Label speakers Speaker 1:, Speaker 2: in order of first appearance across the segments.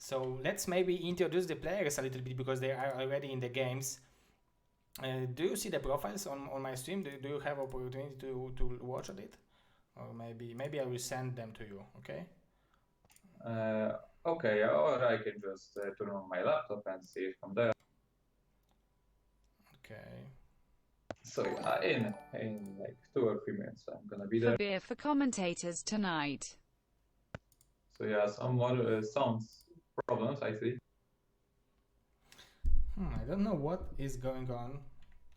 Speaker 1: So let's maybe introduce the players a little bit because they are already in the games. Do you see the profiles on my stream? Do you have opportunity to watch it? Or maybe I will send them to you, okay?
Speaker 2: Okay, or I can just turn on my laptop and see it from there.
Speaker 1: Okay.
Speaker 2: So yeah, in like 2 or 3 minutes I'm gonna be there.
Speaker 3: For beer for commentators tonight.
Speaker 2: So yeah, some more sounds problems I see.
Speaker 1: I don't know what is going on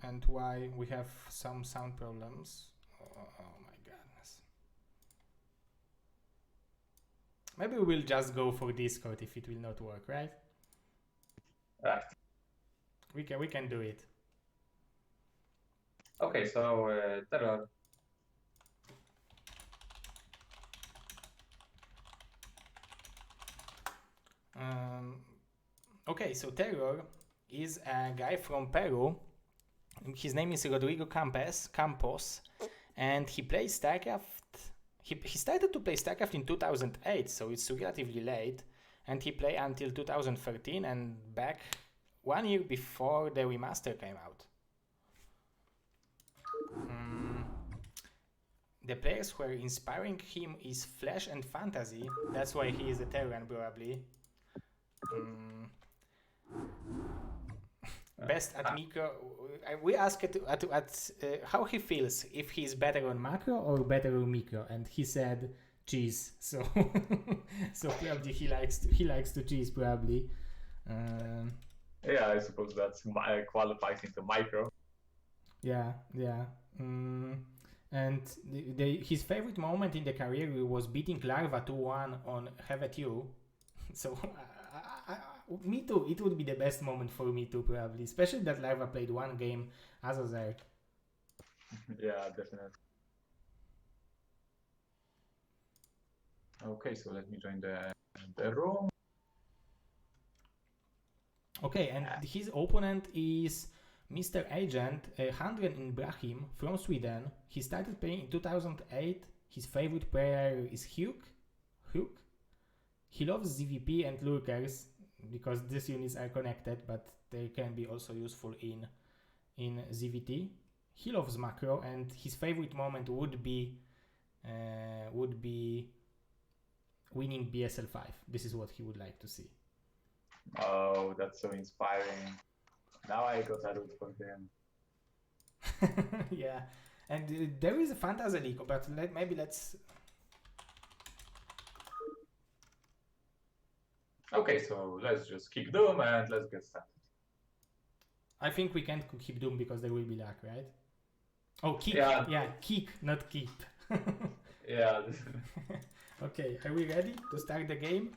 Speaker 1: and why we have some sound problems. Oh my goodness. Maybe we'll just go for Discord if it will not work, right?
Speaker 2: Right.
Speaker 1: We can do it.
Speaker 2: Okay, so TerrOr.
Speaker 1: Okay, so TerrOr is a guy from Peru. His name is Rodrigo Campos, and he plays StarCraft. He started to play StarCraft in 2008, so it's relatively late, and he played until 2013 and back 1 year before the remaster came out. The players who are inspiring him is Flash and Fantasy. That's why he is a Terran probably. Best at micro. We asked how he feels, if he's better on macro or better on micro, and he said cheese. So so probably he likes to cheese probably.
Speaker 2: Yeah, I suppose that's qualifies into micro.
Speaker 1: Yeah. And his favorite moment in the career was beating Larva 2-1 on Have At You. So me too, it would be the best moment for me too probably, especially that Larva played one game as a Zerg.
Speaker 2: Yeah, definitely. Okay, so let me join the room.
Speaker 1: Okay, and his opponent is Mr. Agent Handren Ibrahim from Sweden. He started playing in 2008. His favorite player is Hugh. He loves ZVP and Lurkers because these units are connected, but they can be also useful in ZVT. He loves macro, and his favorite moment would be winning BSL5. This is what he would like to see.
Speaker 2: Oh, that's so inspiring. Now I got a root for him.
Speaker 1: Yeah, and there is a Fantasy League, but let's.
Speaker 2: Okay, so let's just keep Doom and let's get started.
Speaker 1: I think we can't keep Doom because there will be lag, right? Oh, kick.
Speaker 2: Yeah,
Speaker 1: Kick, not keep.
Speaker 2: Yeah.
Speaker 1: Okay, are we ready to start the game?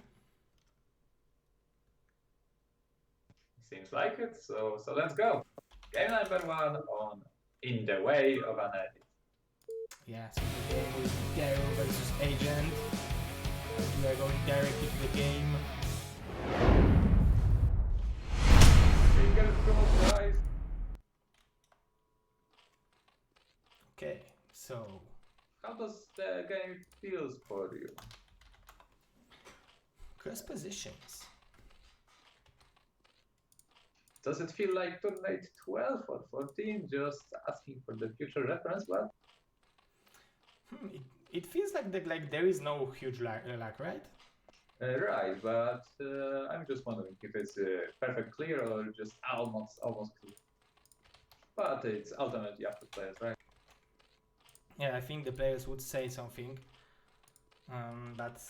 Speaker 2: Seems like it. So let's go. Game number 1 on In the Way of an Edit.
Speaker 1: Yeah, so the game will be TerrOr versus Agent. And we are going directly to the game.
Speaker 2: Fingers crossed, guys.
Speaker 1: Okay, so
Speaker 2: How does the game feels for you?
Speaker 1: cross positions.
Speaker 2: Does it feel like Tournament 12 or 14? Just asking for the future reference, but
Speaker 1: It feels like there is no huge lag, right?
Speaker 2: right, but I'm just wondering if it's perfect clear or just almost clear. But it's ultimately up to players, right?
Speaker 1: Yeah, I think the players would say something. But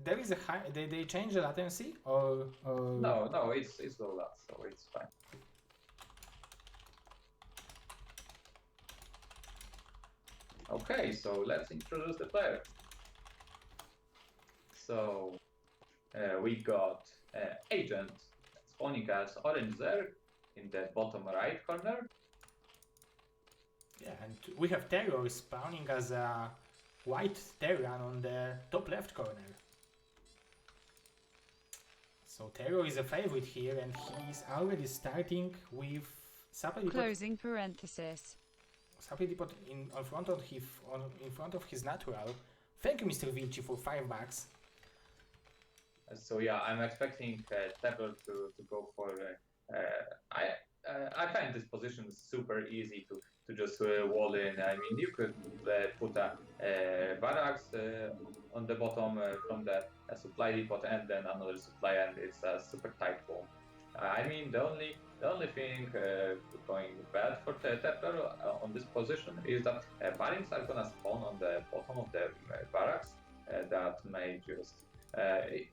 Speaker 1: there is a high. They change the latency or
Speaker 2: No, it's low lat, so it's fine. Okay, so let's introduce the players. So we got Agent spawning as Orange Zerg in the bottom right corner.
Speaker 1: Yeah, and we have TerrOr spawning as a white Terran on the top left corner. So TerrOr is a favorite here, and he's already starting with Sapper
Speaker 3: Closing parenthesis.
Speaker 1: Depot in front of his natural. Thank you, Mr. Vinci, for $5.
Speaker 2: So yeah, I'm expecting TerrOr to go for. I find this position super easy to just wall in. I mean, you could put a barracks on the bottom from the supply depot, and then another supply, and it's a super tight wall. I mean, the only thing going bad for TerrOr on this position is that marines are gonna spawn on the bottom of the barracks. That may just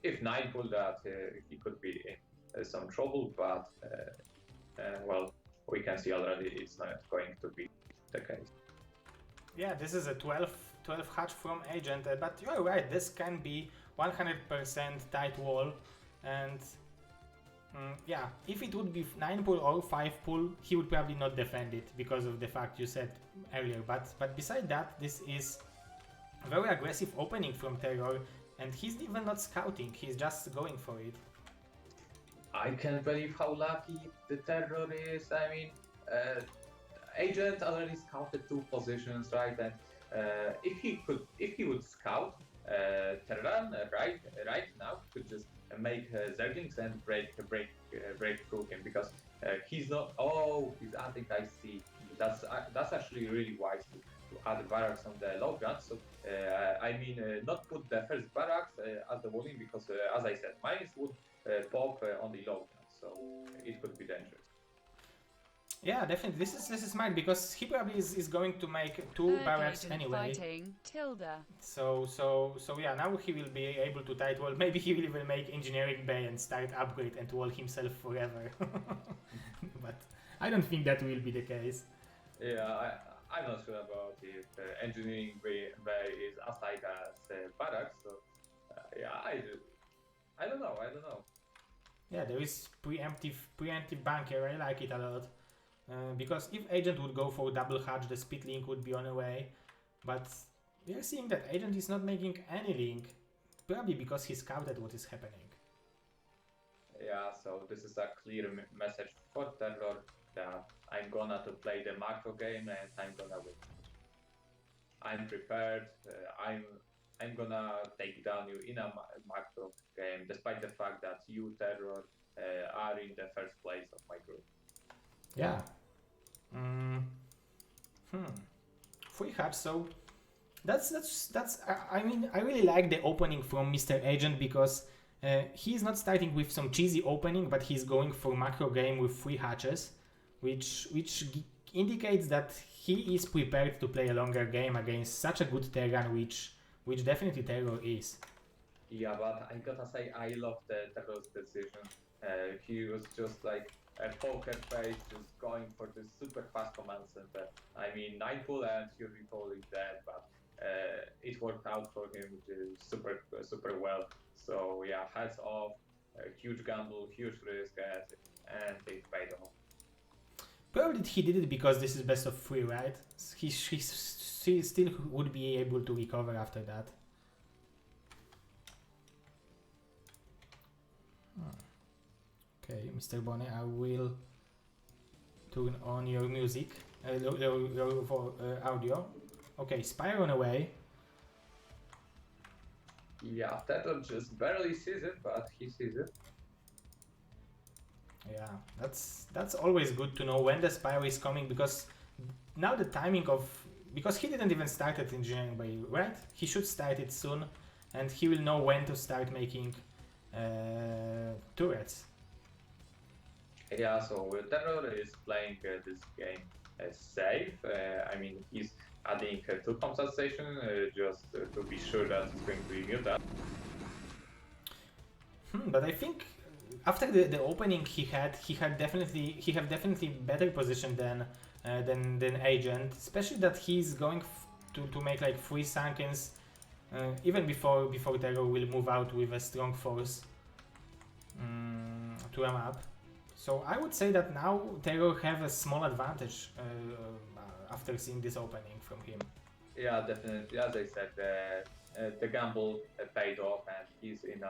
Speaker 2: if Nine pulled that, he could be in some trouble, but well, we can see already it's not going to be the case.
Speaker 1: Yeah, this is a 12 hatch from Agent, but you're right, this can be 100% tight wall, and yeah, if it would be 9 pull or 5 pull, he would probably not defend it because of the fact you said earlier, but beside that, this is a very aggressive opening from TerrOr, and he's even not scouting, he's just going for it.
Speaker 2: I can't believe how lucky the TerrOr is. I mean, Agent already scouted 2 positions, right? And if he would scout Terran right now, he could just make Zerglings and break through him because he's not. Oh, he's adding. I see. That's actually really wise to add barracks on the low ground. So I mean, not put the first barracks as the walling because, as I said, mines would pop on the low ground, so it could be dangerous.
Speaker 1: Yeah, definitely. This is smart because he probably is going to make 2 barracks anyway.
Speaker 3: Fighting, tilde.
Speaker 1: So yeah, now he will be able to tight wall. Maybe he will even make engineering bay and start upgrade and wall himself forever. But I don't think that will be the case.
Speaker 2: Yeah, I'm not sure about if engineering bay is as tight as barracks. So yeah, I don't know.
Speaker 1: Yeah, there is preemptive bunker. I like it a lot. Because if Agent would go for double hatch, the speed link would be on the way. But we are seeing that Agent is not making any link, probably because he scouted what is happening.
Speaker 2: Yeah, so this is a clear message for TerrOr that I'm gonna to play the macro game and I'm gonna win. I'm prepared. I'm gonna take down you in a macro game, despite the fact that you, TerrOr, are in the first place of my group.
Speaker 1: Yeah. 3 hatch, so that's I mean, I really like the opening from Mr. Agent because he's not starting with some cheesy opening, but he's going for macro game with 3 hatches, which indicates that he is prepared to play a longer game against such a good Terran, which definitely TerrOr is.
Speaker 2: Yeah, but I gotta say, I love the TerrOr's decision. He was just like a poker face, just going for this super fast command center. I mean, 9 pull and you recall is dead, but it worked out for him super well. So yeah, hats off, huge gamble, huge risk, and it paid off.
Speaker 1: Probably he did it because this is best of 3, right? He still would be able to recover after that. Okay, Mr. Bonnet, I will turn on your music, your audio. Okay, Spire on away.
Speaker 2: Yeah, TerrOr just barely sees it, but he sees it.
Speaker 1: Yeah, that's always good to know when the Spire is coming, because now the timing of... Because he didn't even start at engineering bay, right? He should start it soon, and he will know when to start making turrets.
Speaker 2: Yeah, so TerrOr is playing this game safe. I mean, he's adding 2 comsat stations just to be sure that it's going to be muted.
Speaker 1: But I think after the opening he have definitely better position than Agent, especially that he's going to make like 3 Sunkens even before TerrOr will move out with a strong force to a map. So I would say that now TerrOr have a small advantage after seeing this opening from him.
Speaker 2: Yeah, definitely. As I said, the gamble paid off, and he's in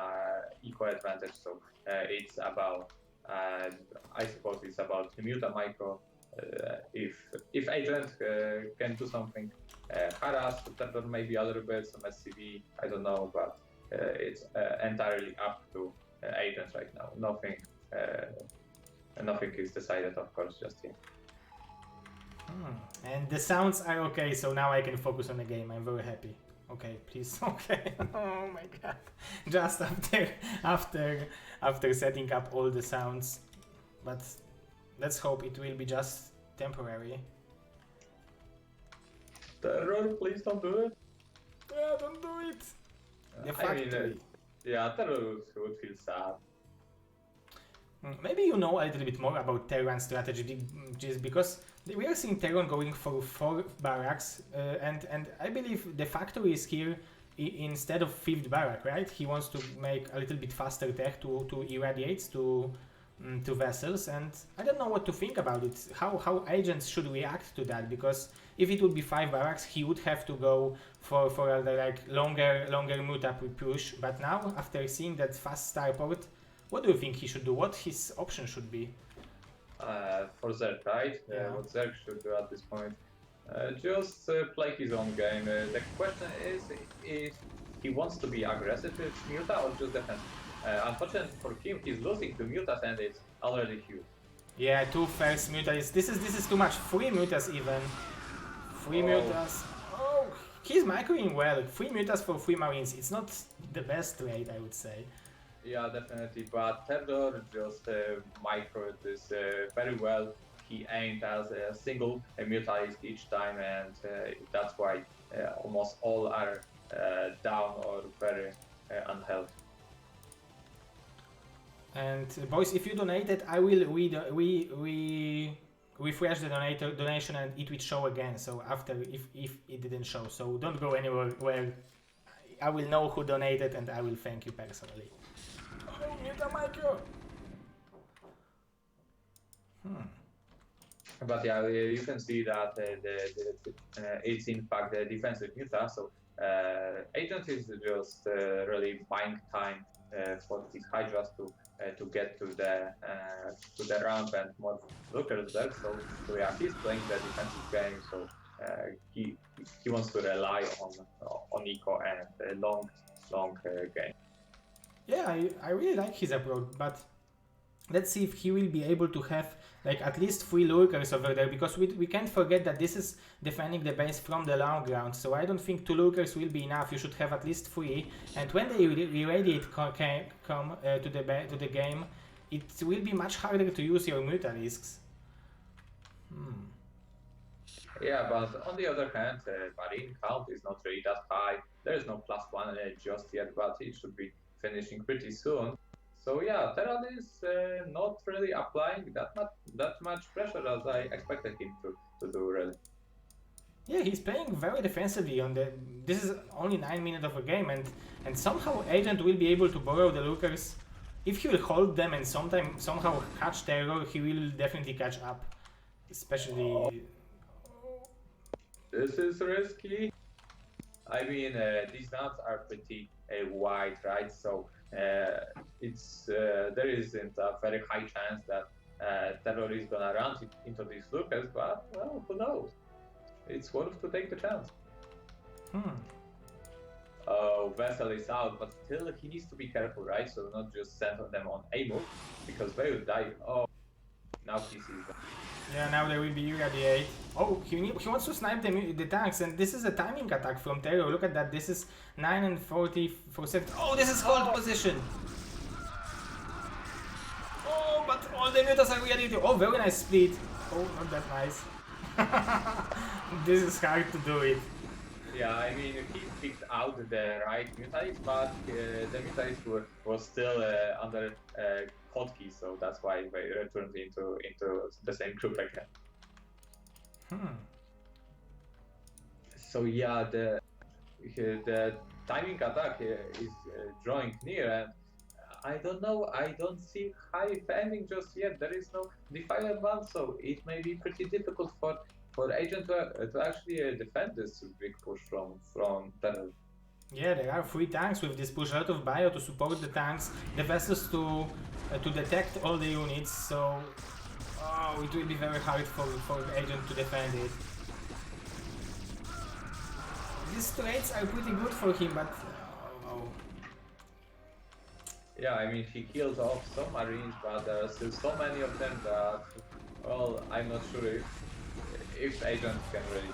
Speaker 2: equal advantage. So it's about, I suppose, it's about Muta Micro. If Agent can do something, harass TerrOr maybe a little bit, some SCV, I don't know, but it's entirely up to agents right now. Nothing is decided, of course, just yet.
Speaker 1: And the sounds are okay, so now I can focus on the game. I'm very happy. Okay, please. Okay. Oh my god. Just after setting up all the sounds, but let's hope it will be just temporary.
Speaker 2: TerrOr, please don't do it.
Speaker 1: Yeah, don't do it. The factory.
Speaker 2: Yeah, TerrOr would feel sad.
Speaker 1: Maybe you know a little bit more about Terran strategy, just because we are seeing Terran going for 4 barracks, and I believe the factory is here instead of 5th barrack, right? He wants to make a little bit faster tech to irradiates to vessels, and I don't know what to think about it. How agents should react to that, because if it would be 5 barracks, he would have to go for a like longer muta push. But now, after seeing that fast starport, what do you think he should do? What his option should be?
Speaker 2: For Zerg, right?
Speaker 1: Yeah.
Speaker 2: What Zerg should do at this point? Just play his own game. The question is if he wants to be aggressive with Muta or just defensive. Unfortunately for him, he's losing to Mutas and it's already huge.
Speaker 1: Yeah, 2 first mutas. This is too much. 3 mutas even. 3 mutas. Oh, he's microing well. 3 mutas for 3 marines. It's not the best trade, I would say.
Speaker 2: Yeah, definitely. But TerrOr just microed this very well. He aimed as a single mutalist each time, and that's why almost all are down or very unhealthy.
Speaker 1: And boys, if you donated, I will refresh the donation and it will show again. So after, if it didn't show, so don't go anywhere where I will know who donated and I will thank you personally. Oh, Muta micro.
Speaker 2: But yeah, you can see that it's in fact the defensive Muta. So agent is just really buying time for his Hydras to get to the ramp and more lookers there. So yeah, he's playing the defensive game. So he wants to rely on eco and a long game.
Speaker 1: Yeah, I really like his approach, but let's see if he will be able to have like at least 3 lurkers over there, because we can't forget that this is defending the base from the long ground, so I don't think 2 lurkers will be enough. You should have at least 3, and when they irradiate come to the game, it will be much harder to use your mutalisks.
Speaker 2: Yeah, but on the other hand, marine count is not really that high. There is no +1 just yet, but it should be finishing pretty soon. So yeah, TerrOr is not really applying that much pressure as I expected him to do, really.
Speaker 1: Yeah, he's playing very defensively on the. This is only 9 minutes of a game, and somehow agent will be able to borrow the lurkers. If he will hold them and somehow catch TerrOr, he will definitely catch up, especially.
Speaker 2: This is risky. I mean, these nuts are pretty wide, right? So it's there isn't a very high chance that TerrOr is gonna run into these lurkers, but well, who knows? It's worth to take the chance. Oh, Vessel is out, but still he needs to be careful, right? So not just send them on a move, because they will die. Oh, now he sees them.
Speaker 1: Yeah, now there will be irradiate. Oh, he wants to snipe the tanks, and this is a timing attack from TerrOr. Look at that, this is 9 and 44 seconds. Oh, this is hold position. Oh, but all the mutas are irradiated. Oh, very nice split. Oh, not that nice. This is hard to do it.
Speaker 2: Yeah, I mean, he picked out the right mutalist, but the mutalist was still under hotkey, so that's why they returned into the same group again. So yeah, the timing attack is drawing near, and I don't know, I don't see high timing just yet. There is no defiant advance, so it may be pretty difficult for agent to actually defend this big push from TerrOr.
Speaker 1: Yeah, there are 3 tanks with this push, a lot of bio to support the tanks, the vessels to detect all the units, so it will be very hard for agent to defend it. These trades are pretty good for him, but
Speaker 2: Yeah, I mean, he kills off some Marines, but there are still so many of them that, well, I'm not sure if agents can really.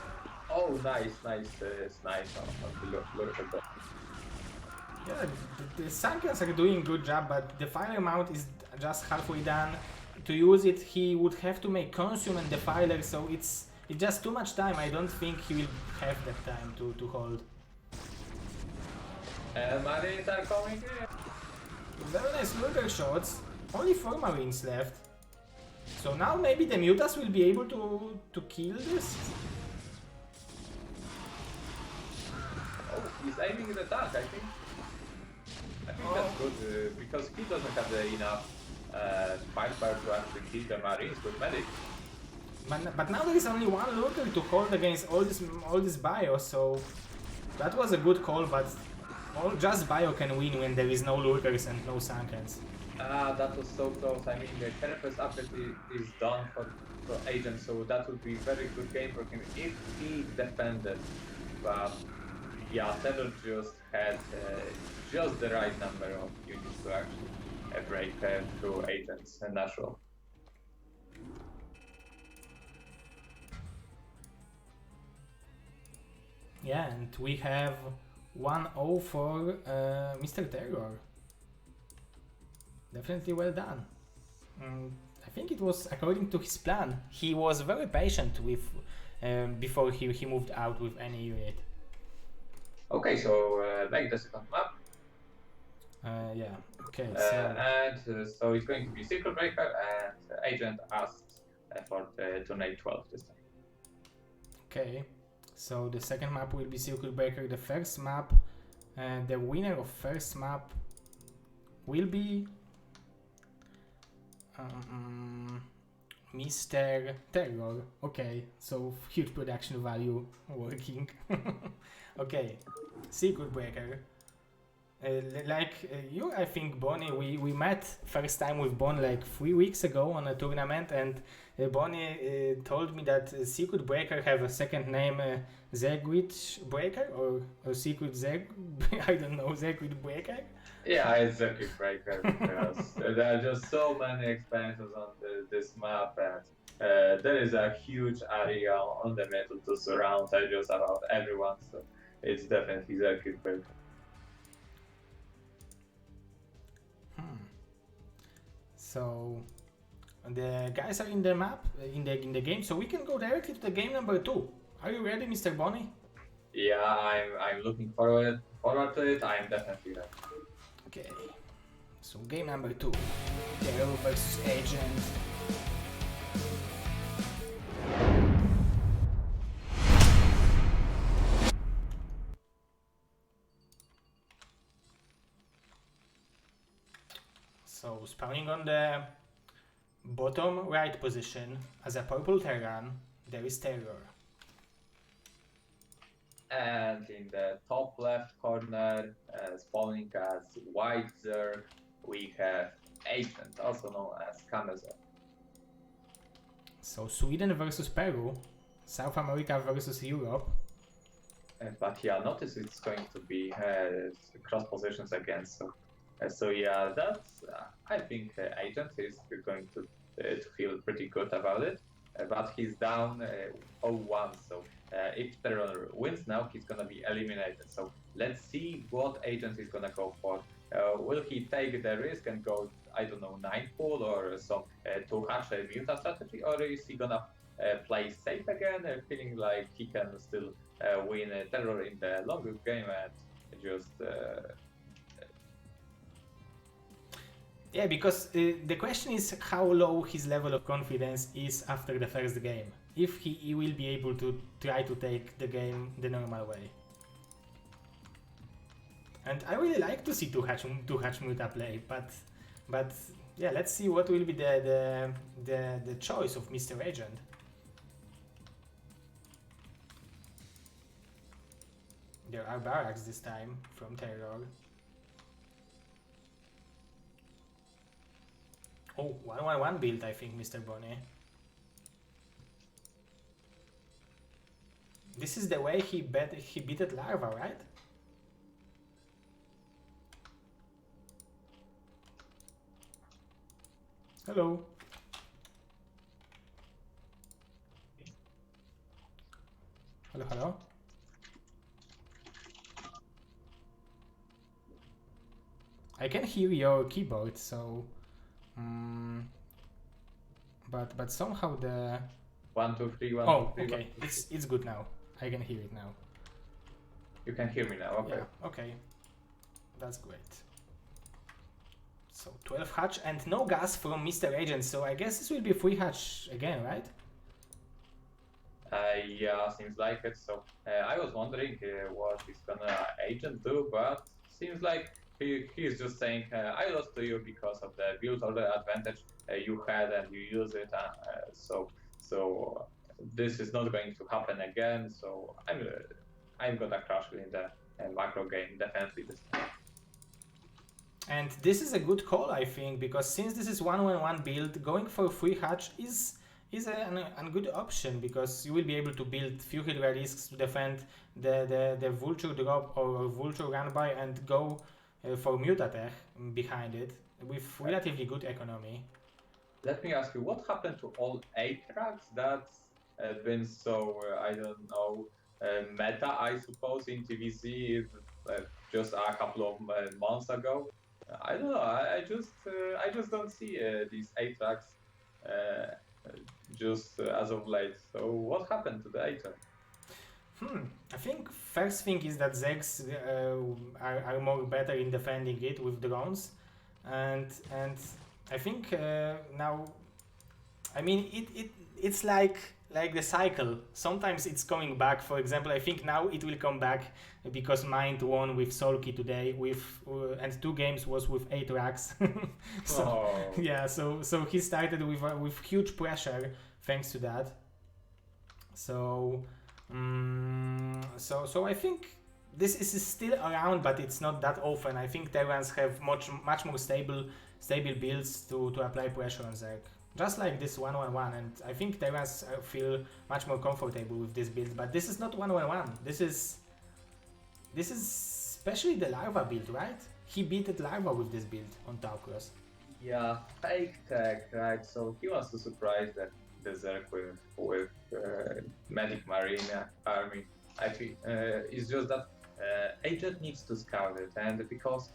Speaker 2: Oh, nice snipe on the look at that.
Speaker 1: Yeah, the Sankans are doing good job, but the fire mount is just halfway done. To use it, he would have to make consume and defiler, so it's just too much time. I don't think he will have that time to hold.
Speaker 2: And Marines are coming in.
Speaker 1: Very nice lurker shots. Only 4 marines left. So now maybe the Mutas will be able to kill this.
Speaker 2: Oh, he's aiming at the tank, I think. I think that's good because he doesn't have enough firepower to actually kill the Marines with medic.
Speaker 1: But now there is only one lurker to hold against all this bio, so that was a good call, but just bio can win when there is no lurkers and no Sankans.
Speaker 2: Ah, that was so close. I mean, the Carapace upgrade is done for Agent, so that would be very good game for him if he defended. But yeah, TerrOr just had just the right number of units to actually break through Agent's natural.
Speaker 1: Yeah, and we have 1-0 for Mr. TerrOr. Definitely well done. I think it was according to his plan. He was very patient with before he moved out with any unit.
Speaker 2: Okay, so make the second map.
Speaker 1: Yeah, okay,
Speaker 2: So it's going to be Circle Breaker, and Agent asks for the Tornado 12 this time.
Speaker 1: Okay, so the second map will be Circle Breaker. The first map, the winner of first map will be Mr. TerrOr. Okay, so huge production value working. Okay, Circle Breaker. You, I think, Bonnie, we met first time with Bonnie like 3 weeks ago on a tournament, and Bonnie told me that Secret Breaker have a second name, Zegwitch Breaker, or Secret Zeg, I don't know, Zegwitch Breaker?
Speaker 2: Yeah, it's Circuit Breaker because there are just so many expansions on this map, and there is a huge area on the middle to surround just about everyone, so it's definitely Circuit Breaker.
Speaker 1: So the guys are in the map, in the game, so we can go directly to the game number 2. Are you ready, Mr. Bonnie?
Speaker 2: Yeah, I'm looking forward to it. I'm definitely ready.
Speaker 1: Okay, so game number 2, TerrOr versus Agent. So spawning on the bottom right position as a purple Terran, there is TerrOr.
Speaker 2: And in the top left corner, spawning as White Zerg, we have Agent, also known as Kamazerg.
Speaker 1: So Sweden versus Peru, South America versus Europe.
Speaker 2: But yeah, notice it's going to be cross positions again. So yeah, that's I think Agent is going to feel pretty good about it. But he's down 0-1, so if TerrOr wins now, he's gonna be eliminated. So let's see what Agent is gonna go for. Will he take the risk and go, I don't know, 9 pool or some 2 hatch muta strategy, or is he gonna play safe again, feeling like he can still win TerrOr in the longer game and just
Speaker 1: Yeah, because the question is how low his level of confidence is after the first game. If he will be able to try to take the game the normal way. And I really like to see two hatch muta play, but yeah, let's see what will be the choice of Mr. Agent. There are barracks this time from TerrOr. Oh, 1-1-1 build, I think, Mr. Bonnie. This is the way he beat at Larva, right? Hello. Hello, hello. I can hear your keyboard, so but somehow the
Speaker 2: 1, 2, 3, 1,
Speaker 1: oh
Speaker 2: 2, 3.
Speaker 1: okay, it's good now. I can hear it now.
Speaker 2: You can hear me now. Okay.
Speaker 1: Yeah, okay, that's great. So 12 hatch and no gas from Mr. Agent, so I guess this will be free hatch again, right?
Speaker 2: Yeah, seems like it. So I was wondering what is gonna agent do, but seems like he's just saying I lost to you because of the build order advantage you had and you use it. So this is not going to happen again. So I'm gonna crush in the macro game definitely this time.
Speaker 1: And this is a good call, I think, because since this is 1-1-1 build, going for free hatch is a good option, because you will be able to build few Hydra risks to defend the Vulture drop or Vulture run by and go for Mutatech behind it with relatively good economy.
Speaker 2: Let me ask you, what happened to all 8 tracks that's been so, I don't know, meta, I suppose, in TVC just a couple of months ago? I don't know, I just don't see these 8 tracks just as of late. So what happened to the 8 track?
Speaker 1: I think first thing is that Zegs are more better in defending it with drones, and I think now, I mean it's like the cycle. Sometimes it's coming back. For example, I think now it will come back because Mind won with Solky today with and 2 games was with 8 racks. So
Speaker 2: Oh.
Speaker 1: yeah, so he started with huge pressure thanks to that. So so I think this is still around, but it's not that often. I think Terrans have much more stable builds to apply pressure on Zerg. Just like this 1-1-1, and I think Terrans feel much more comfortable with this build, but this is not 1-1-1. This is especially the Larva build, right? He beat Larva with this build on Taucros.
Speaker 2: Yeah, fake tech, right? So he wants to surprise the Zerg with Medic Marine army. I think it's just that Agent needs to scout it, and because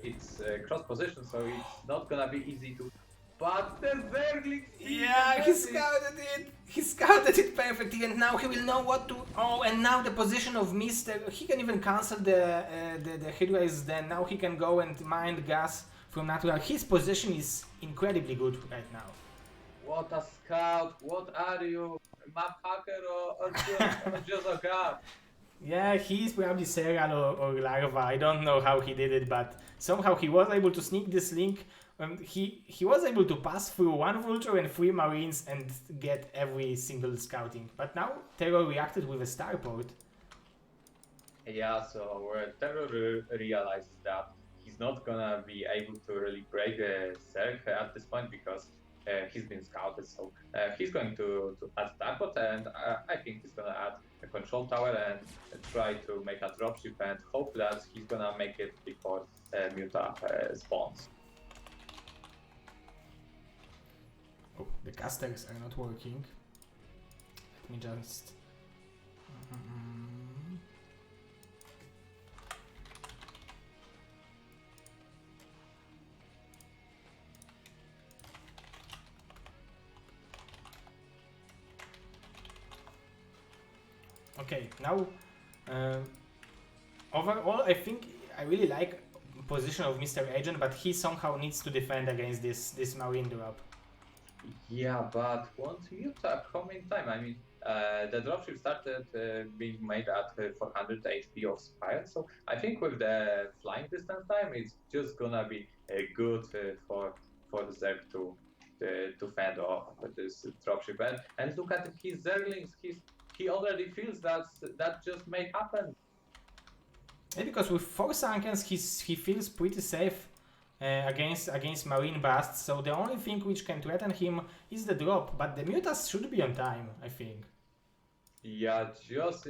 Speaker 2: it's cross position, so it's not gonna be easy to. But the Zerglings.
Speaker 1: Yeah, he scouted it. He scouted it perfectly, and now he will know what to. Oh, and now the position of Mister. He can even cancel the Hydra is then. Now he can go and mine gas from natural. His position is incredibly good right now.
Speaker 2: What a scout! What are you, map hacker or just a god?
Speaker 1: Yeah, he's probably Serial or Larva. I don't know how he did it, but somehow he was able to sneak this link. He was able to pass through 1 Vulture and 3 Marines and get every single scouting. But now TerrOr reacted with a starport.
Speaker 2: Yeah, so TerrOr realizes that he's not gonna be able to really break Zerg at this point because he's been scouted. So he's going to add starport, and I think he's gonna add a control tower and try to make a dropship and hope that he's gonna make it before Muta spawns.
Speaker 1: Oh, the casters are not working. Let me just... Okay, now overall I think I really like position of Mr. Agent, but he somehow needs to defend against this Marine drop.
Speaker 2: Yeah, but won't Muta come in time? I mean, the dropship started being made at 400 HP of Spire, so I think with the flying distance time, it's just gonna be good for the Zerg to fend off this dropship. And look at his Zerglings, he already feels that just may happen.
Speaker 1: Yeah, because with 4 Sunkens he feels pretty safe against Marine Busts, so the only thing which can threaten him is the drop, but the Mutas should be on time, I think.
Speaker 2: Yeah, just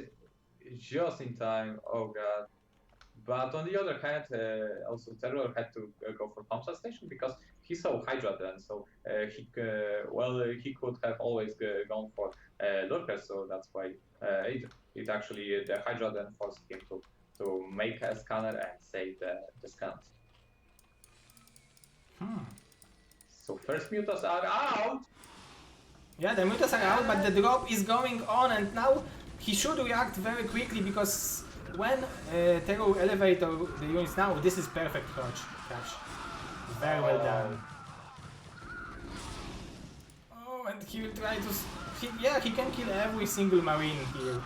Speaker 2: in time, oh god. But on the other hand, also TerrOr had to go for pump station because he saw Hydra then, so he could have always gone for Lurkers, so that's why it actually the Hydra then forced him to make a scanner and save the scans. So first mutas are out.
Speaker 1: Yeah, the mutas are out, but the drop is going on, and now he should react very quickly because when TerrOr elevator the units now, this is perfect catch. Very well done. Oh, and he will try to. He can kill every single marine here.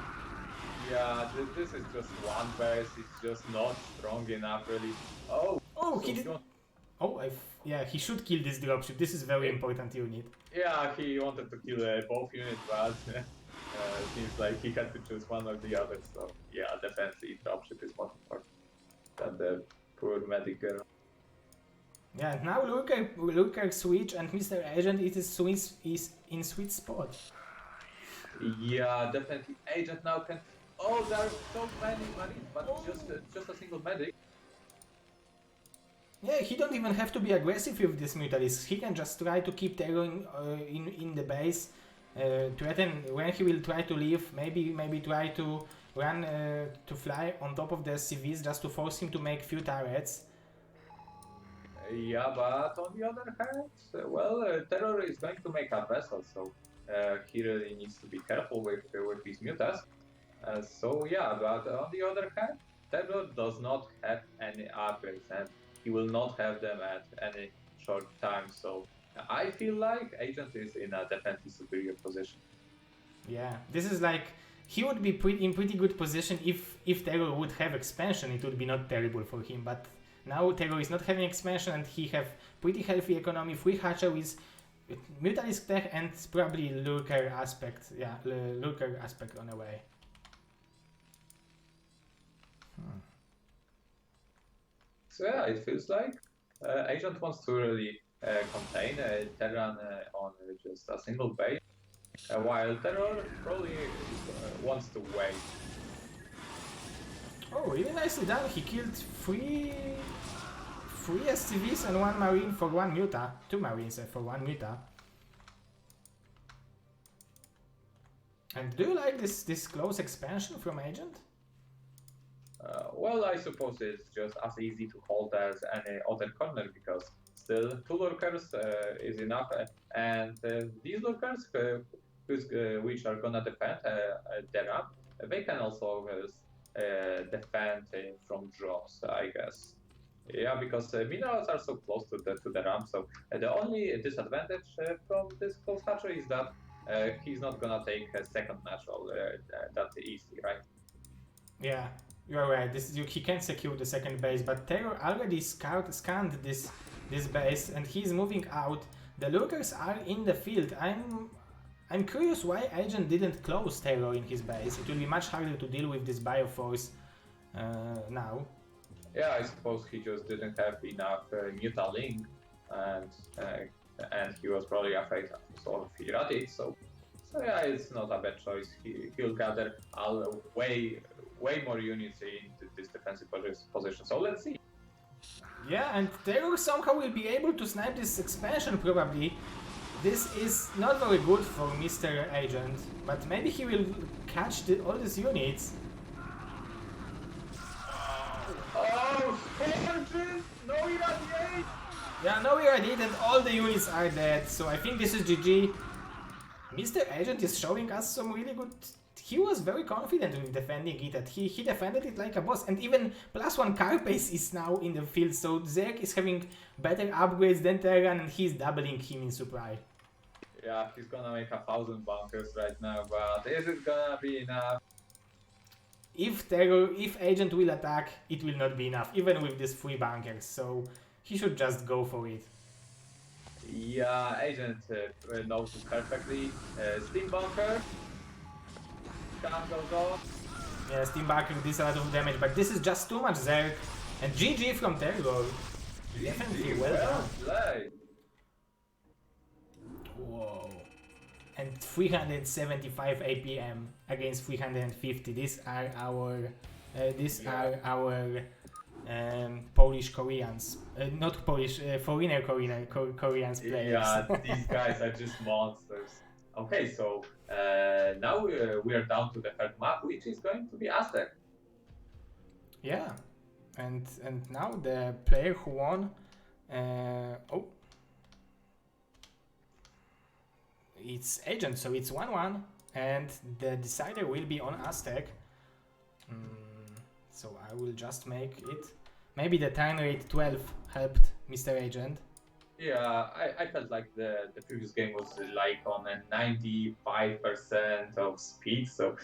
Speaker 2: Yeah, this is just one base. It's just not strong enough, really. Oh.
Speaker 1: Oh, he did. Oh, yeah, he should kill this dropship. This is very important unit.
Speaker 2: Yeah, he wanted to kill both units, but seems like he had to choose one or the other. So yeah, definitely dropship is more important than the poor medic girl.
Speaker 1: Yeah, now Lurker switch and Mr. Agent is in sweet spot.
Speaker 2: Yeah, definitely. Agent now can. Oh, there are so many marines, but just a single medic.
Speaker 1: Yeah, he don't even have to be aggressive with this Mutalist. He can just try to keep TerrOr in the base, threaten when he will try to leave. Maybe try to run to fly on top of the CVs just to force him to make few turrets.
Speaker 2: Yeah, but on the other hand, TerrOr is going to make a vessel, so he really needs to be careful with his mutas. So yeah, but on the other hand, TerrOr does not have any upgrades, and he will not have them at any short time. So I feel like Agent is in a definitely superior position.
Speaker 1: Yeah, this is like he would be in pretty good position if TerrOr would have expansion. It would be not terrible for him, but now TerrOr is not having expansion and he have pretty healthy economy, free hatcher with Mutalisk tech and probably Lurker aspect. Yeah, Lurker aspect on the way.
Speaker 2: So yeah, it feels like Agent wants to really contain Terran on just a single base, while TerrOr probably wants to wait.
Speaker 1: Oh, really nicely done. He killed three SCVs and one marine for one muta. Two marines for one muta. And do you like this close expansion from Agent?
Speaker 2: Well, I suppose it's just as easy to hold as any other corner because still 2 lurkers is enough, and these lurkers which are gonna defend the ramp, they can also defend from drops, I guess. Yeah, because minerals are so close to the ramp, so the only disadvantage from this close hatcher is that he's not gonna take a second natural that easily, right?
Speaker 1: Yeah, you're right. He can't secure the second base, but TerrOr already scanned this base and he's moving out. The lurkers are in the field. I'm curious why Agent didn't close TerrOr in his base. It will be much harder to deal with this Bioforce now.
Speaker 2: Yeah, I suppose he just didn't have enough Mutalink, and he was probably afraid of Irradiate, so yeah, it's not a bad choice. He'll gather way more units in this defensive position, so let's see.
Speaker 1: Yeah, and TerrOr somehow will be able to snipe this expansion probably. This is not very good for Mr. Agent, but maybe he will catch all these units.
Speaker 2: Oh, Scorches! No Irradiate!
Speaker 1: Yeah, no Irradiate and all the units are dead, so I think this is GG. Mr. Agent is showing us some really good... He was very confident with defending it, and he defended it like a boss, and even +1 Carapace is now in the field, so Zerg is having better upgrades than Terran, and he's doubling him in supply.
Speaker 2: Yeah, he's gonna make 1,000 bunkers right now, but is it gonna be enough?
Speaker 1: If Agent will attack, it will not be enough, even with these 3 bunkers, so he should just go for it.
Speaker 2: Yeah, Agent knows it perfectly. Steam bunker. Can't go off.
Speaker 1: Yeah, Steam bunker does a lot of damage, but this is just too much Zerg. And GG from TerrOr. Definitely well done.
Speaker 2: Played.
Speaker 1: Whoa. And 375 APM against 350. These are our Polish Koreans, not Polish, foreigner Koreans players.
Speaker 2: Yeah, these guys are just monsters. Okay, so now we are down to the third map, which is going to be Aztec.
Speaker 1: Yeah, and now the player who won, it's Agent, so it's 1-1, and the decider will be on Aztec. So I will just make it. Maybe the turn rate 12 helped Mr. Agent.
Speaker 2: Yeah, I felt like the previous game was like on a 95% of speed. So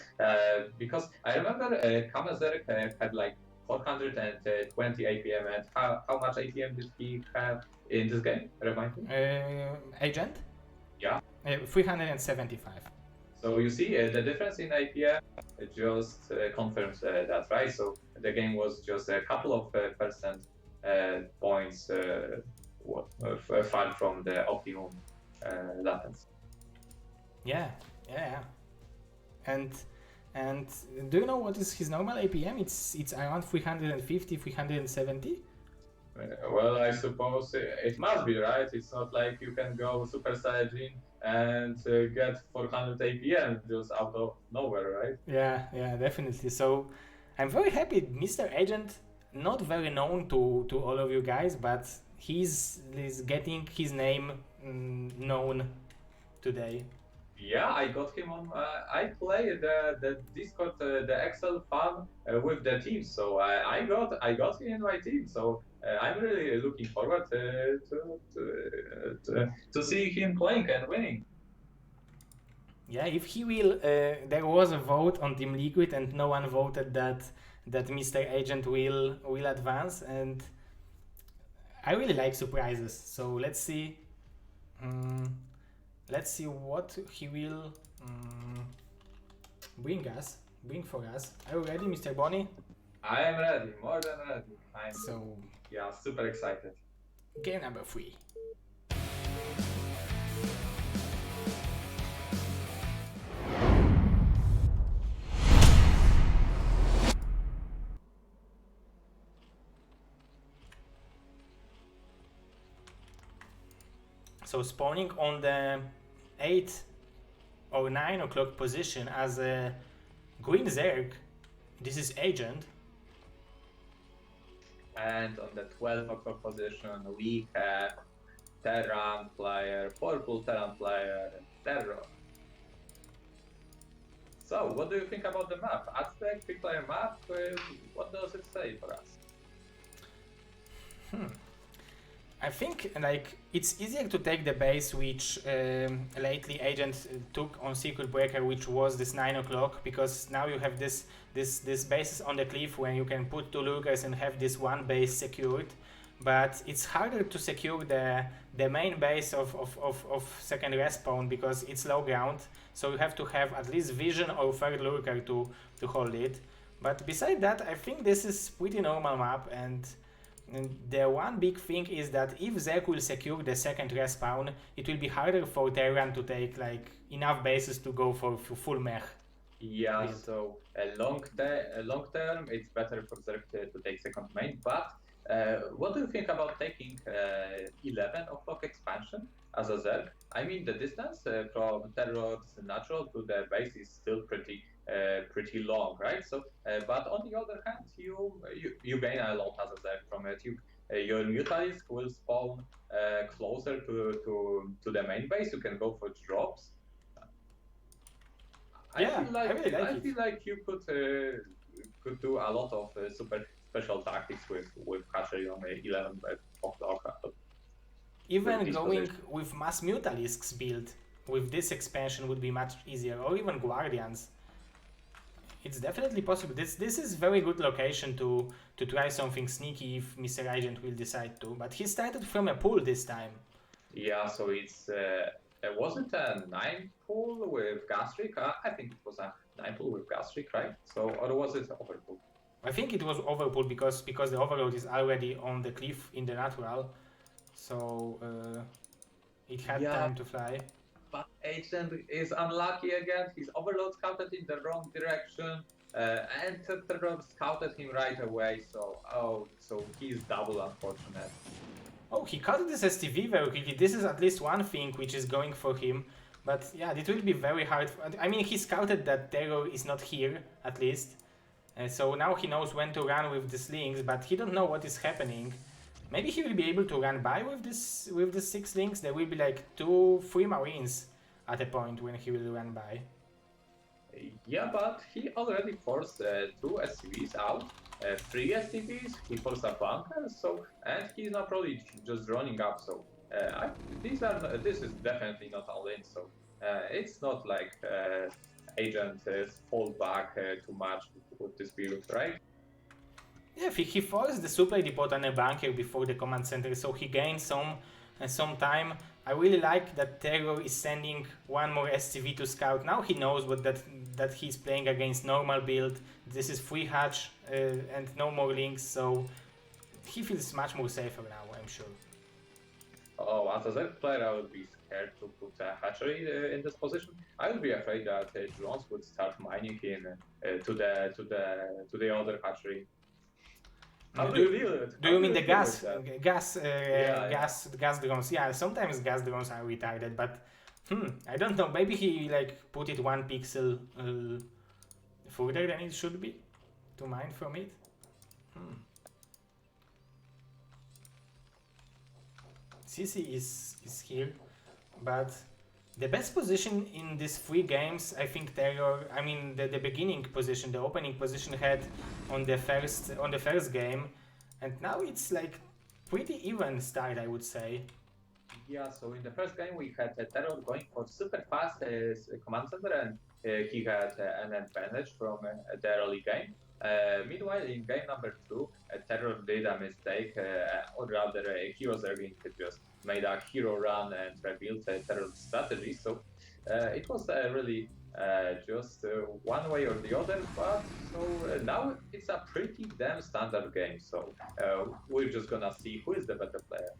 Speaker 2: because I remember Kamazerk had like 420 APM, and how much APM did he have in this game? Remind me.
Speaker 1: Agent?
Speaker 2: Yeah.
Speaker 1: 375.
Speaker 2: So you see the difference in APM just confirms that, right? So the game was just a couple of percent points far from the optimum latency.
Speaker 1: Yeah. And do you know what is his normal APM? It's around 350, 370.
Speaker 2: Well, I suppose it must be, right? It's not like you can go Super Saiyajin and get 400 APM just out of nowhere, right?
Speaker 1: Yeah, definitely. So I'm very happy Mr. Agent, not very known to all of you guys, but he's getting his name known today.
Speaker 2: Yeah, I got him on. I play the Discord, the Excel fun with the team, so I got him in my team. So I'm really looking forward to see him playing and winning.
Speaker 1: Yeah, if he will, there was a vote on Team Liquid, and no one voted that Mr. Agent will advance, and I really like surprises. So let's see. Let's see what he will bring for us. Are you ready, Mr. Bonnie?
Speaker 2: I am ready, more than ready.
Speaker 1: So
Speaker 2: Yeah, super excited.
Speaker 1: game number 3. So spawning on the 8 or 9 o'clock position as a green Zerg, this is Agent.
Speaker 2: And on the 12 o'clock position, we have Terran player, purple Terran player, TerrOr. So, what do you think about the map? Aztec 3-player map, what does it say for us?
Speaker 1: I think like it's easier to take the base which lately Agent took on Circuit Breaker, which was this 9 o'clock, because now you have this bases on the cliff where you can put 2 lurkers and have this one base secured. But it's harder to secure the main base of second respawn because it's low ground, so you have to have at least vision or third lurker to hold it. But beside that, I think this is pretty normal map, and the one big thing is that if Zerg will secure the second respawn, it will be harder for Terran to take like enough bases to go for full mech.
Speaker 2: Yeah,
Speaker 1: build.
Speaker 2: so long term, it's better for Zerg to take second main, but what do you think about taking 11 o'clock expansion as a Zerg? I mean, the distance from TerrOr's natural to the base is still pretty long, right? So, but on the other hand, you gain a lot as a Zerg from it. Your Mutalisk will spawn closer to the main base. You can go for drops.
Speaker 1: Yeah, I really like
Speaker 2: I
Speaker 1: it.
Speaker 2: feel like you could do a lot of super special tactics with Hatchery on 11 o'clock.
Speaker 1: Even
Speaker 2: this
Speaker 1: going
Speaker 2: position.
Speaker 1: with mass Mutalisks build with this expansion would be much easier, or even Guardians. It's definitely possible. This is very good location to try something sneaky if Mr. Agent will decide to. But he started from a pool this time.
Speaker 2: Yeah, so it's was it a 9 pool with Gastric? I think it was a 9 pool with Gastric, right? So, or was it overpool?
Speaker 1: I think it was overpool because the overload is already on the cliff in the natural, so it had time to fly.
Speaker 2: But Agent is unlucky again. His overload counted in the wrong direction. And TerrOr scouted him right away, so he's double unfortunate.
Speaker 1: Oh, he cut this STV very quickly. This is at least one thing which is going for him. But yeah, it will be very hard. I mean, he scouted that TerrOr is not here, at least. So now he knows when to run with the slings, but he don't know what is happening. Maybe he will be able to run by with the 6 slings. There will be like 2-3 marines at a point when he will run by.
Speaker 2: Yeah, but he already forced 2 SCVs out, 3 SCVs, he forced a bunker, and he's not probably just running up, so this is definitely not all-in, so it's not like Agent fall back too much with this build, right?
Speaker 1: Yeah, he forced the supply depot on a bunker before the command center, so he gained some time. I really like that TerrOr is sending one more SCV to scout. Now he knows that he's playing against normal build. This is free hatch and no more links, so he feels much more safer now, I'm sure.
Speaker 2: Oh, as a Z player, I would be scared to put a hatchery in this position. I would be afraid that drones would start mining in to the other hatchery.
Speaker 1: Do you mean the gas drones? Yeah, sometimes gas drones are retarded, but I don't know. Maybe he like put it 1 pixel further than it should be to mine from it. CC is here, but the best position in these 3 games, I think TerrOr, I mean the beginning position, the opening position had on the first game, and now it's like pretty even start, I would say.
Speaker 2: Yeah, so in the first game we had TerrOr going for super fast command center, and he had an advantage from the early game. Meanwhile, in game number 2, TerrOr did a mistake, or rather, Heroes Erging just made a hero run and rebuilt TerrOr strategy. So it was really just one way or the other. But so now it's a pretty damn standard game. So we're just gonna see who is the better player.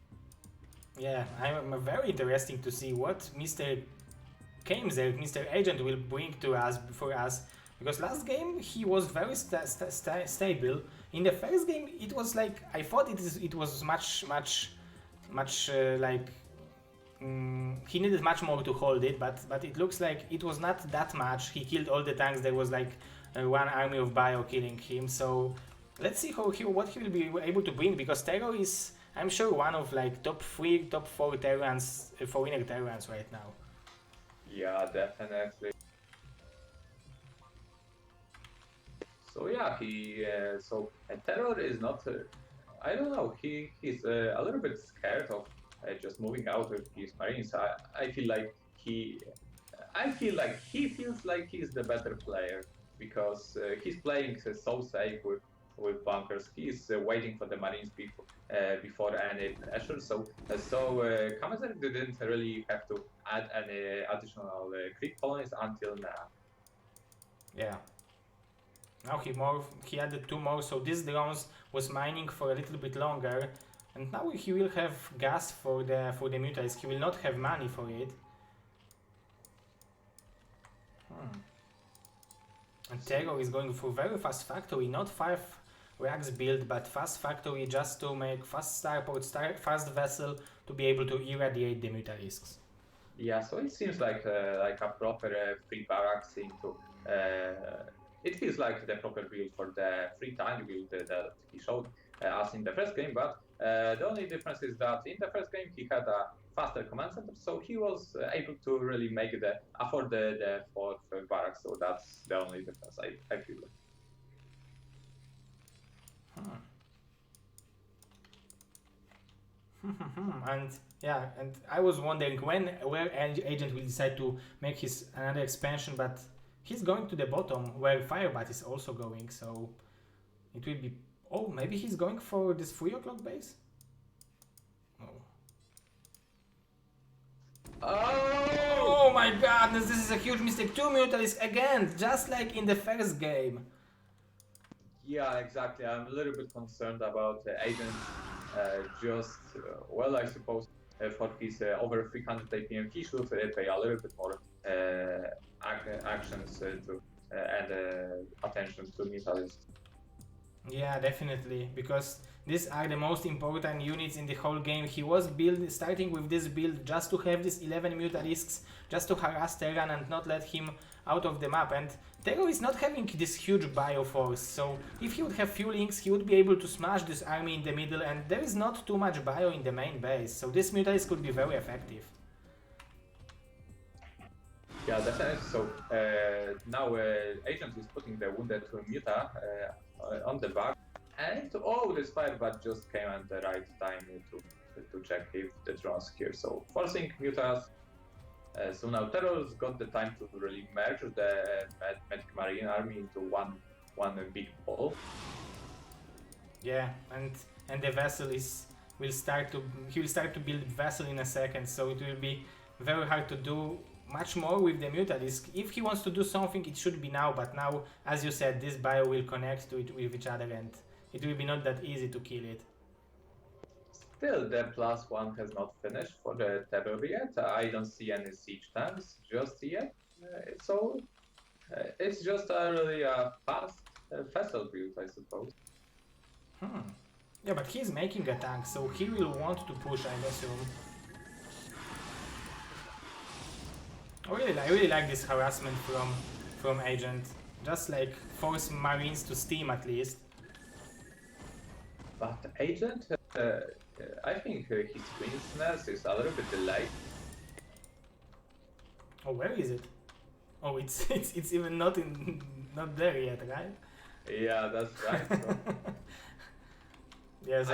Speaker 1: Yeah, I'm very interesting to see what Mr. Kamzer, Mr. Agent will bring to us for us. Because last game he was very stable. In the first game it was like, I thought it was much like he needed much more to hold it, but it looks like it was not that much. He killed all the tanks. There was like one army of bio killing him. So let's see what he will be able to bring, because TerrOr is, I'm sure, one of like top 3, top 4 Terrans, foreigner Terrans right now.
Speaker 2: Yeah, definitely. So yeah, TerrOr is not. I don't know. He's a little bit scared of just moving out with his marines. I feel like he feels like he's the better player, because he's playing so safe with bunkers. He's waiting for the marines before any pressure. So Kamzer didn't really have to add any additional creep colonies until now.
Speaker 1: Yeah. Now he added 2 more, so this drones was mining for a little bit longer, and now he will have gas for the mutants. He will not have money for it. And TerrOr is going for very fast factory, not 5 racks build, but fast factory just to make fast starport, fast vessel to be able to irradiate the mutalisks.
Speaker 2: Yeah, so it seems like a proper free barracks into. It feels like the proper build for the free tank build that he showed us in the first game, but the only difference is that in the first game he had a faster command center, so he was able to really afford the 4th barracks, so that's the only difference I feel.
Speaker 1: And yeah, and I was wondering where Agent will decide to make his another expansion, but he's going to the bottom where Firebat is also going, so it will be. Oh, maybe he's going for this 3 o'clock base? Oh my goodness, this is a huge mistake. 2 mutalisks again, just like in the first game.
Speaker 2: Yeah, exactly. I'm a little bit concerned about Agent. Well, I suppose for his over 300 APM, he should pay a little bit more actions and attention to Mutalisk.
Speaker 1: Yeah, definitely, because these are the most important units in the whole game. He was starting with this build just to have these 11 Mutalisks, just to harass Terran and not let him out of the map. And TerrOr is not having this huge bio force, so if he would have few links, he would be able to smash this army in the middle, and there is not too much bio in the main base, so this Mutalisk could be very effective.
Speaker 2: Yeah, definitely. So now Agent is putting the wounded Muta on the back, and this Firebird just came at the right time to check if the drone's here. So forcing Mutas. So now TerrOr's got the time to really merge the Magic Marine army into one big ball.
Speaker 1: Yeah, and the vessel will start to build vessel in a second, so it will be very hard to do much more with the Mutalisk. If he wants to do something, it should be now, but now, as you said, this bio will connect to it with each other, and it will be not that easy to kill it.
Speaker 2: Still, the +1 has not finished for the TerrOr yet. I don't see any siege tanks just yet. So it's just really a fast vessel build, I suppose.
Speaker 1: Yeah, but he's making a tank, so he will want to push, I assume. I really like this harassment from Agent. Just like force Marines to steam at least.
Speaker 2: But Agent, I think his Queen's is a little bit delayed.
Speaker 1: Oh, where is it? Oh, it's even not there yet, right?
Speaker 2: Yeah, that's right. So.
Speaker 1: Yeah, so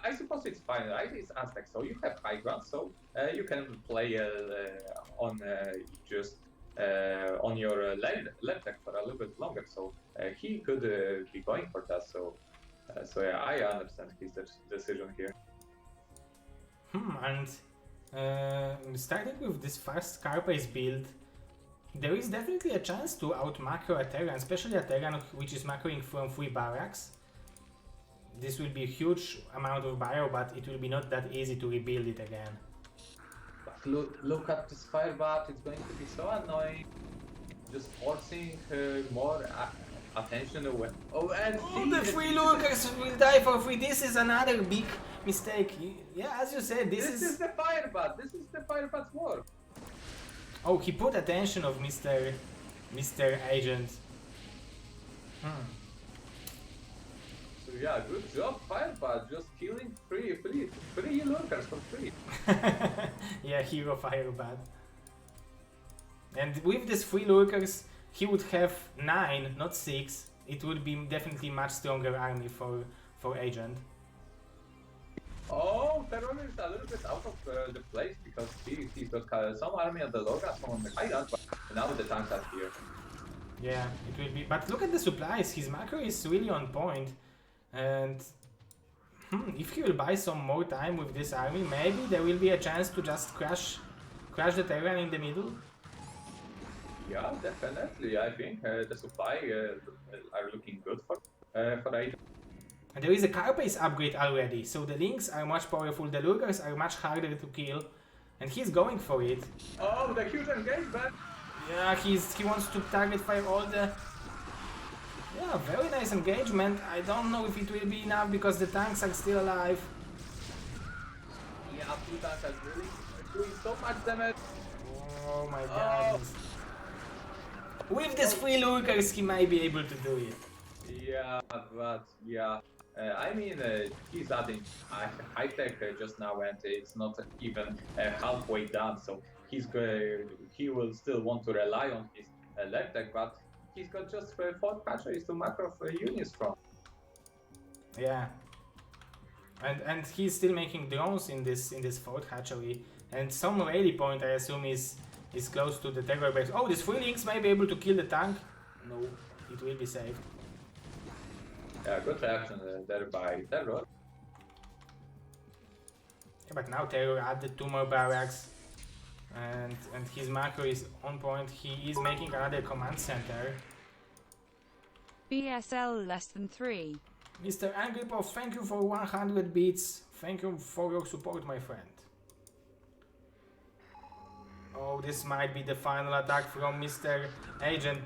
Speaker 2: I suppose it's fine, right? It's Aztec, so you have high ground, so you can play on just on your left deck for a little bit longer. So he could be going for that. So yeah, I understand his decision here.
Speaker 1: And starting with this first Carpace build, there is definitely a chance to out-macro a Terran, especially a Terran which is macroing from 3 barracks. This will be a huge amount of bio, but it will be not that easy to rebuild it again.
Speaker 2: But look at this Firebird, it's going to be so annoying. Just forcing more attention away.
Speaker 1: The 3 Lurkers will die for free. This is another big mistake. Yeah, as you said, this is
Speaker 2: the Firebird. This is the Firebird's work.
Speaker 1: Oh, he put attention of Mr. Agent.
Speaker 2: So yeah, good job, Firebird. Just killing three lurkers for free.
Speaker 1: Yeah, hero Firebird. And with these 3 lurkers, he would have 9, not 6. It would be definitely much stronger army for Agent.
Speaker 2: Oh, TerrOr is a little bit out of the place because he's got some army on the low ground, some on the high ground, but now the tanks are here.
Speaker 1: Yeah, it will be. But look at the supplies. His macro is really on point. And if he will buy some more time with this army, maybe there will be a chance to just crash the Terran in the middle.
Speaker 2: Yeah, definitely. I think the supply are looking good for Agent.
Speaker 1: And there is a Carpace upgrade already, so the links are much powerful, the Lurkers are much harder to kill, and he's going for it.
Speaker 2: Oh, the huge engagement!
Speaker 1: Yeah, he wants to target fire all the... Yeah, very nice engagement. I don't know if it will be enough because the tanks are still alive.
Speaker 2: Yeah, 2 tanks are really doing so much damage.
Speaker 1: Oh my god. With these 3 Lurkers he might be able to do it.
Speaker 2: Yeah, but yeah. I mean, he's adding high tech just now, and it's not even halfway done. So he will still want to rely on his left tech, but he's got just 4 hatcheries to macro units from.
Speaker 1: Yeah, and he's still making drones in this 4th hatchery, and some rally point I assume is close to the TerrOr base. Oh, these 3 links may be able to kill the tank. No, it will be saved.
Speaker 2: Yeah, good reaction there by TerrOr.
Speaker 1: Yeah, but now TerrOr added 2 more barracks, and his macro is on point. He is making another command center.
Speaker 3: BSL less than 3.
Speaker 1: Mr. Angripov, thank you for 100 bits. Thank you for your support, my friend. Oh, this might be the final attack from Mr. Agent.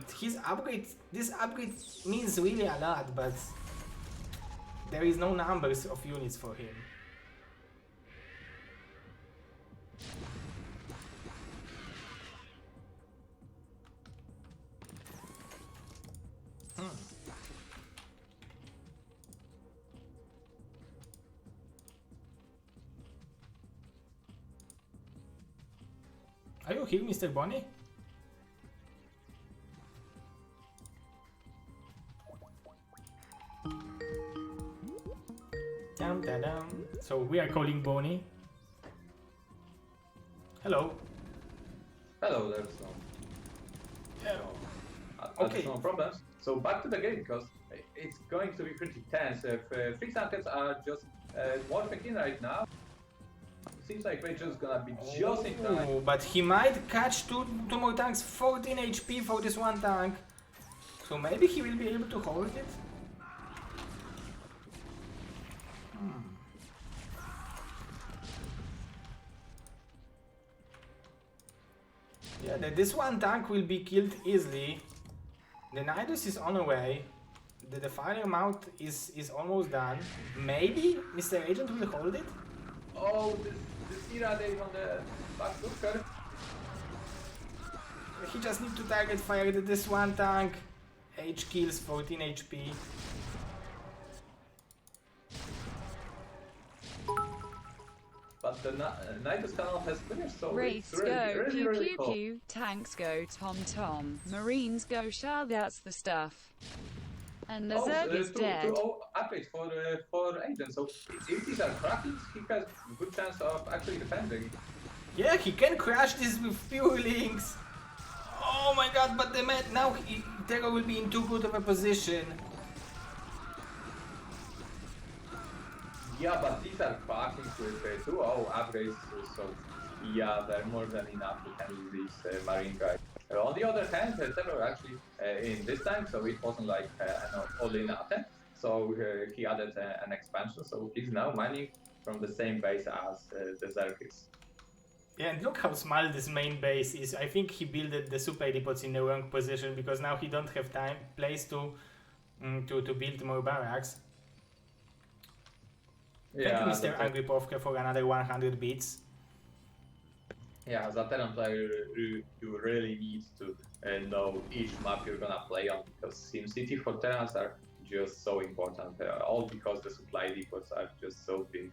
Speaker 1: This upgrade means really a lot, but there is no numbers of units for him. Are you here, Mr. Bonnie? Dum, da, dum. So we are calling Bonnie. Hello.
Speaker 2: Hello, there's
Speaker 1: Okay.
Speaker 2: no problems. So back to the game, because it's going to be pretty tense. If three tanks are just morphing in right now, seems like we're just gonna be just in time.
Speaker 1: Oh, but he might catch two more tanks, 14 HP for this one tank. So maybe he will be able to hold it? Yeah, this one tank will be killed easily. The Nidus is on the way. The fire mount is almost done. Maybe Mr. Agent will hold it?
Speaker 2: Oh, this Ira there on the back looker.
Speaker 1: He just needs to target fire this one tank. H kills, 14 HP.
Speaker 2: But the Nidus canal has finished, so
Speaker 3: Wraiths
Speaker 2: it's
Speaker 3: go,
Speaker 2: really,
Speaker 3: pew
Speaker 2: really
Speaker 3: pew
Speaker 2: cool.
Speaker 3: pew, tanks go tom tom, marines go shah, that's the stuff. And the Zerg is dead.
Speaker 2: Upgrades for agents. So if these are cracking, he has a good chance of actually defending.
Speaker 1: Yeah, he can crash this with pure links. Oh my god, but now TerrOr will be in too good of a position.
Speaker 2: Yeah, but these are cracking with 2 upgrades, so yeah, they're more than enough to handle these marine guys. On the other hand, TerrOr actually in this time, so it wasn't like an all-in attempt. So he added an expansion, so he's now mining from the same base as the Zerg is.
Speaker 1: Yeah, and look how small this main base is. I think he built the super depots in the wrong position because now he don't have place to build more barracks.
Speaker 2: Yeah,
Speaker 1: Thank you, Mr. Angry Povke, for another 100 bits.
Speaker 2: Yeah, as a Terran player, you really need to know each map you're gonna play on, because SimCity for Terrans are just so important, all because the supply depots are just so big.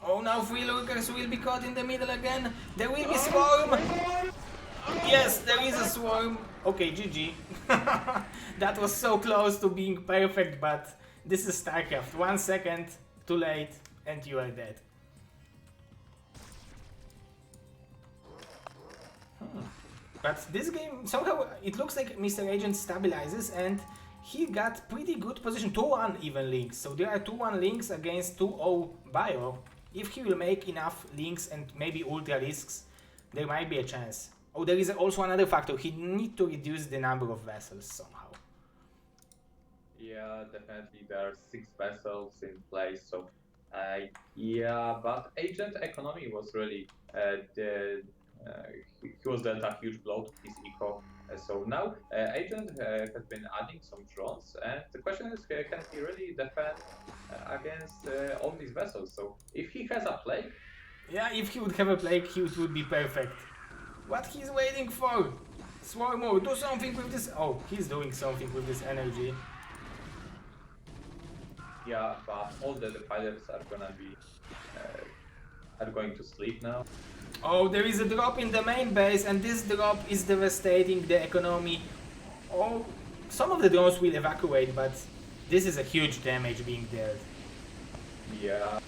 Speaker 1: Oh, now free lurkers will be caught in the middle again. There will be swarm. Yes, there is a swarm. Okay, GG. That was so close to being perfect, but this is StarCraft. 1 second too late and you are dead. But this game, somehow it looks like Mr. Agent stabilizes and he got pretty good position. 2-1 even links. So there are 2-1 links against 2-0 bio. If he will make enough links and maybe ultra risks, there might be a chance. Oh, there is also another factor. He needs to reduce the number of vessels somehow.
Speaker 2: Yeah, definitely there are 6 vessels in place, so yeah, but Agent economy was really he was dealt a huge blow to his eco. So now Agent has been adding some drones, and the question is, can he really defend against all these vessels? So if he has a plague,
Speaker 1: yeah, if he would have a plague, it would be perfect. What he's waiting for? Swarmo, do something with this. Oh, he's doing something with this energy.
Speaker 2: yeah, but all the pilots are gonna be are going to sleep now.
Speaker 1: Oh, there is a drop in the main base, and this drop is devastating the economy. Oh, some of the drones will evacuate, but this is a huge damage being dealt.
Speaker 2: Yeah.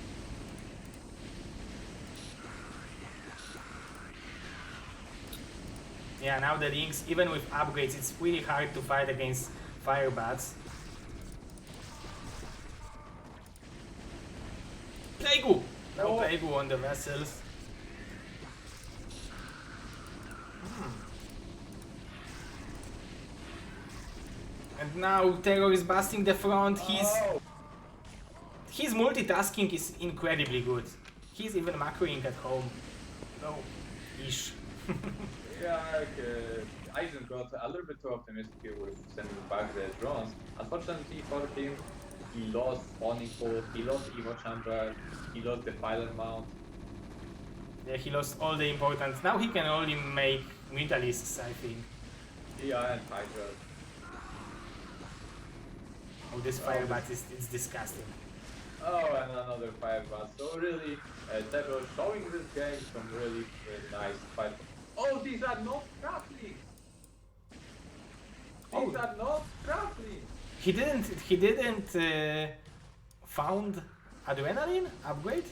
Speaker 1: Yeah, now the links, even with upgrades, it's really hard to fight against firebats. Plague! No Plague on the vessels. And now TerrOr is busting the front. His multitasking is incredibly good. He's even macroing at home. No, ish.
Speaker 2: Yeah, I just got a little bit too optimistic here with sending back the drones. Unfortunately for him, he lost Onyko, he lost Evo Chamber, he lost the pilot mount.
Speaker 1: Yeah, he lost all the importance. Now he can only make Mutalisks, I think.
Speaker 2: Yeah, and Hydra.
Speaker 1: Oh, this fire bat is it's disgusting.
Speaker 2: Oh, and another fire blast. So really, TerrOr showing this game some really nice fight. Oh, these are not grappling! These are not grappling!
Speaker 1: He didn't found adrenaline upgrade?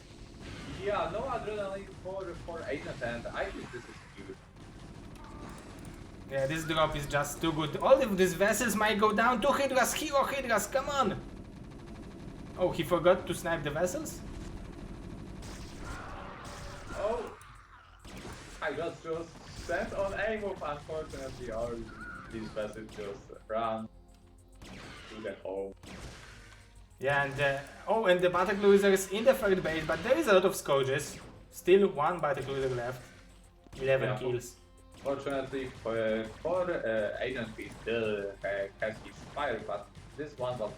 Speaker 2: Yeah, no adrenaline for Agent, and I think this is cute.
Speaker 1: Yeah, this drop is just too good. All of these vessels might go down. 2 Hydras, hero Hydras, come on! Oh, he forgot to snipe the vessels?
Speaker 2: Oh! I got just sent on aim of, unfortunately, all these vessels just ran to the home.
Speaker 1: Yeah, and and the battle cruisers in the third base, but there is a lot of scourges. Still one battle cruiser left. 11 kills.
Speaker 2: Fortunately for Agent, he still has his fire, but this one was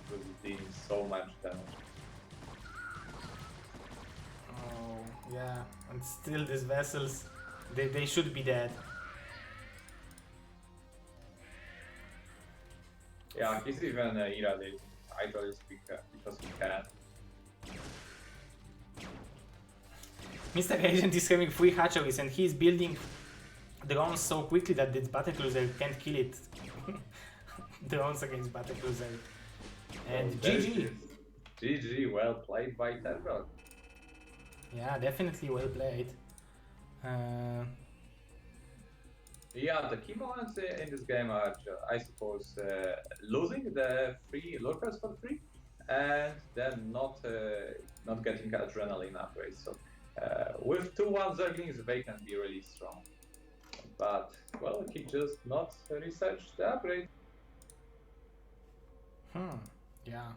Speaker 2: doing so much damage.
Speaker 1: Oh, yeah, and still these vessels, they should be dead.
Speaker 2: Yeah, he's even irradiating Hydralis because he can.
Speaker 1: Mr. Agent is having 3 hatcheries and he's building drones so quickly that this battlecruiser can't kill it. Drones against battlecruiser. And
Speaker 2: So
Speaker 1: GG!
Speaker 2: GG, well played by TerrOr.
Speaker 1: Yeah, definitely well played.
Speaker 2: Yeah, the key moments in this game are, I suppose, losing the 3 lurkers for free, and then not getting adrenaline upgrades. So with 2-1 Zerglings, they can be really strong. But, well, he just not researched the upgrade.
Speaker 1: Yeah.